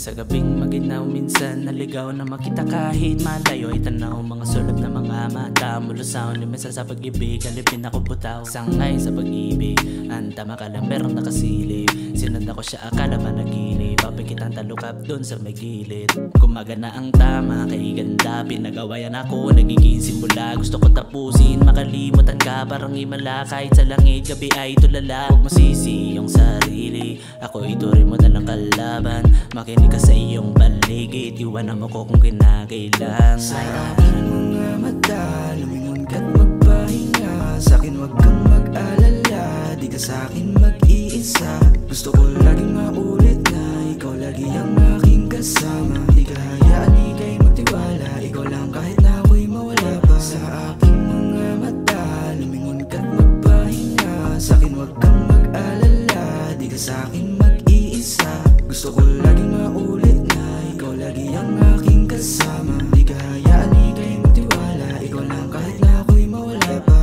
Sa gabing maginaw minsan naligaw na makita kahit malayo ay tanaw. Mga sulap na mga mata mulusaw. Limensa sa pag-ibig, alipin ako butaw. Sangay sa pag-ibig, anta makalang merong nakasilip. Sinundan ko siya akala pa naginip. Papikitang talukap dun sa may gilid. Kumaga na ang tama kay ganda. Pinagawayan ako, nagiging simula. Gusto ko tapusin, makalimutan ka. Parang himala kahit sa langit, gabi ay tulala. Huwag mo sisi yung sarili, ako ituloy mo talang kalaban. Makinig ka sa iyong paligid, iwanan mo ko kung kinakailangan. Sa aking mga mata, lumingon ka't magpahinga. Sa'kin wag kang mag-alala, di ka sa'kin mag-iisa. Gusto ko laging maulit na ikaw lagi ang aking kasama. Di ka hayaan, ika'y magtiwala, ikaw lang kahit na ako'y mawala pa. Sa aking mga mata, lumingon ka't magpahinga. Sa'kin wag kang mag-alala, di ka sa'kin mag-iisa. Gusto ko laging maulit na ikaw lagi ang aking kasama. Di ka hayaan, ika'y magtiwala, ikaw lang kahit na ako'y mawala pa.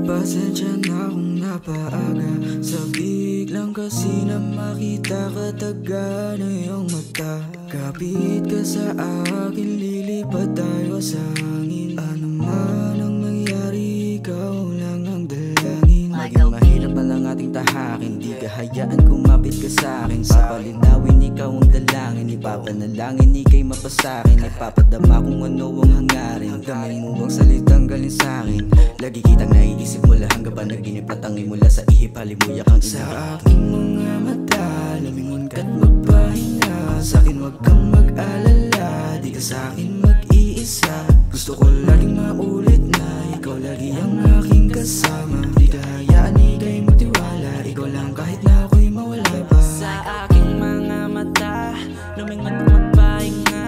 Pasensya na kung napaaga, sa biglang kasi na makita ka, taga na iyong mata. Kapit ka sa akin, lilipad tayo sa hangin. Ano man ang nangyari, ikaw lang ang dalangin. Maging mahirap man ang ating tahakin, di ka hayaan kumapit ka sa'kin. Papalinawin ikaw ang dalangin, ipapanalangin ika'y mapasakin. Ipapadama kung ano ang hangarin, kamay mo ang salitang galing sa'kin. Lagi kitang naiisip mula hanggang ba naginip, patangin mula sa ihip, halimuyak ang sa aking mga mata, lumingon ka't magpahinga. Sa'kin wag kang mag-alala, di ka sa'kin mag-iisa. Gusto ko laging maulit na ikaw lagi ang aking kasama. Di ka hayaan, ika'y magtiwala, ikaw lang kahit na ako'y mawala pa. Sa aking mga mata, lumingon ka't magpahinga.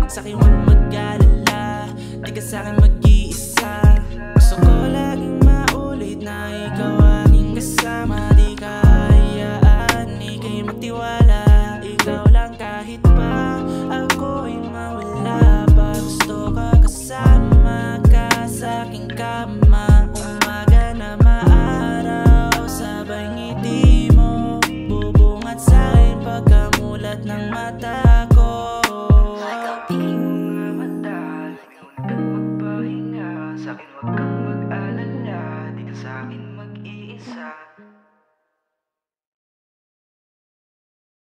Sa'kin wag mag-alala, di ka sa'kin mag-iisa. Gusto ko laging maulit na ikaw aking kasama. Di ka hayaan, ika'y magtiwala, ikaw lang kahit pa ako'y mawala pa. Gusto ka kasama ka sa'king kama. Umaga na maaraw, sabay ngiti mo, bubungat sa'kin pagkamulat ng mata.